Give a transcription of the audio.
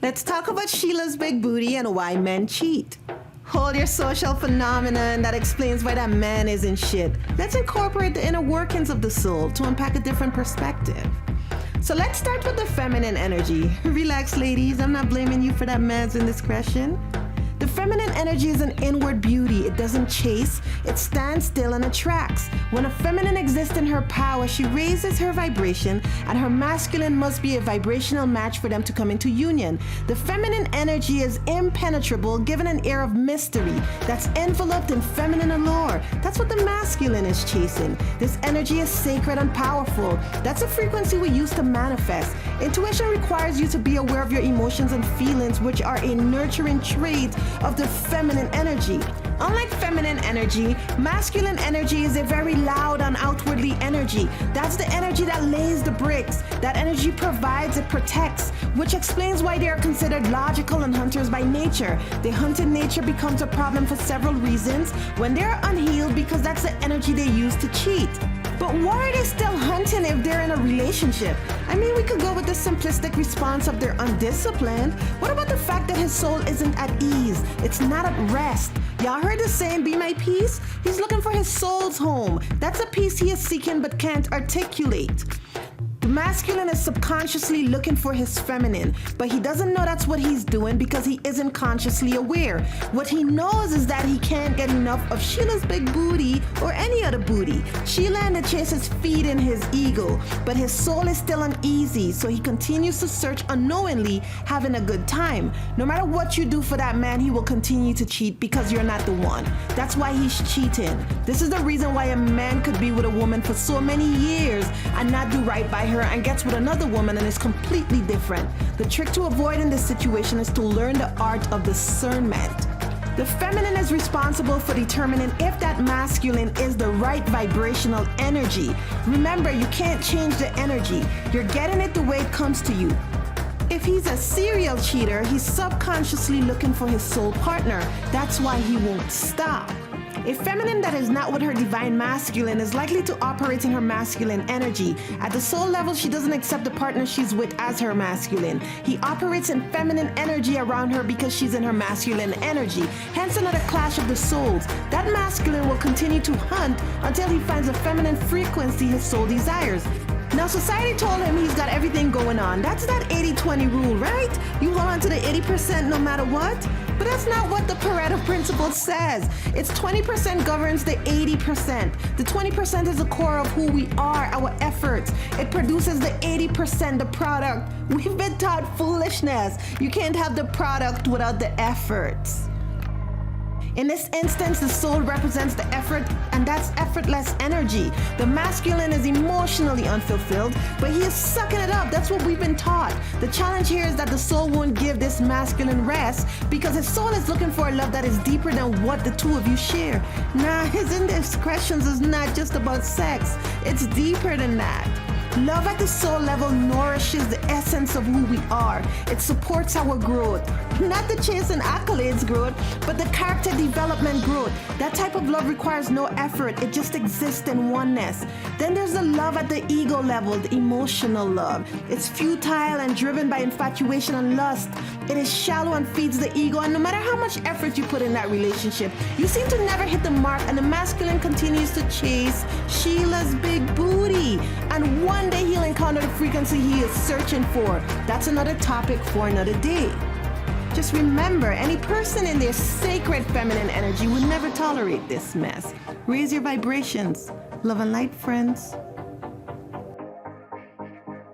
Let's talk about Sheila's big booty and why men cheat. Hold your social phenomenon that explains why that man isn't shit. Let's incorporate the inner workings of the soul to unpack a different perspective. So let's start with the feminine energy. Relax, ladies, I'm not blaming you for that man's indiscretion. The feminine energy is an inward beauty. It doesn't chase, it stands still and attracts. When a feminine exists in her power, she raises her vibration, and her masculine must be a vibrational match for them to come into union. The feminine energy is impenetrable, given an air of mystery that's enveloped in feminine allure. That's what the masculine is chasing. This energy is sacred and powerful. That's a frequency we use to manifest. Intuition requires you to be aware of your emotions and feelings, which are a nurturing trait of the feminine energy. Unlike feminine energy, masculine energy is a very loud and outwardly energy. That's the energy that lays the bricks. That energy provides, it protects, which explains why they are considered logical and hunters by nature. The hunted nature becomes a problem for several reasons when they are unhealed, because that's the energy they use to cheat. But why are they still hunting if they're in a relationship? I mean, we could go with the simplistic response of they're undisciplined. What about the fact that his soul isn't at ease? It's not at rest. Y'all heard the saying, be my peace? He's looking for his soul's home. That's a peace he is seeking but can't articulate. The masculine is subconsciously looking for his feminine, but he doesn't know that's what he's doing because he isn't consciously aware. What he knows is that he can't get enough of Sheila's big booty or any other booty. Sheila and the chase is feeding his ego, but his soul is still uneasy, so he continues to search unknowingly, having a good time. No matter what you do for that man, he will continue to cheat because you're not the one. That's why he's cheating. This is the reason why a man could be with a woman for so many years and not do right by her, and gets with another woman and is completely different. The trick to avoiding this situation is to learn the art of discernment. The feminine is responsible for determining if that masculine is the right vibrational energy. Remember, you can't change the energy. You're getting it the way it comes to you. If he's a serial cheater, he's subconsciously looking for his soul partner. That's why he won't stop. A feminine that is not with her divine masculine is likely to operate in her masculine energy. At the soul level, she doesn't accept the partner she's with as her masculine. He operates in feminine energy around her because she's in her masculine energy. Hence another clash of the souls. That masculine will continue to hunt until he finds a feminine frequency his soul desires. Now, society told him he's got everything going on. That's that 80-20 rule, right? You hold on to the 80% no matter what? But that's not what the Pareto principle says. It's 20% governs the 80%. The 20% is the core of who we are, our efforts. It produces the 80%, the product. We've been taught foolishness. You can't have the product without the efforts. In this instance, the soul represents the effort, and that's effortless energy. The masculine is emotionally unfulfilled, but he is sucking it up. That's what we've been taught. The challenge here is that the soul won't give this masculine rest because his soul is looking for a love that is deeper than what the two of you share. Nah, his indiscretions is not just about sex. It's deeper than that. Love at the soul level nourishes the essence of who we are. It supports our growth. Not the chase and accolades growth, but the character development growth. That type of love requires no effort. It just exists in oneness. Then there's the love at the ego level, the emotional love. It's futile and driven by infatuation and lust. It is shallow and feeds the ego, and no matter how much effort you put in that relationship, you seem to never hit the mark, and the masculine continues to chase Sheila's big booty. And one day he'll encounter the frequency he is searching for. That's another topic for another day. Just remember, any person in their sacred feminine energy would never tolerate this mess. Raise your vibrations. Love and light, friends.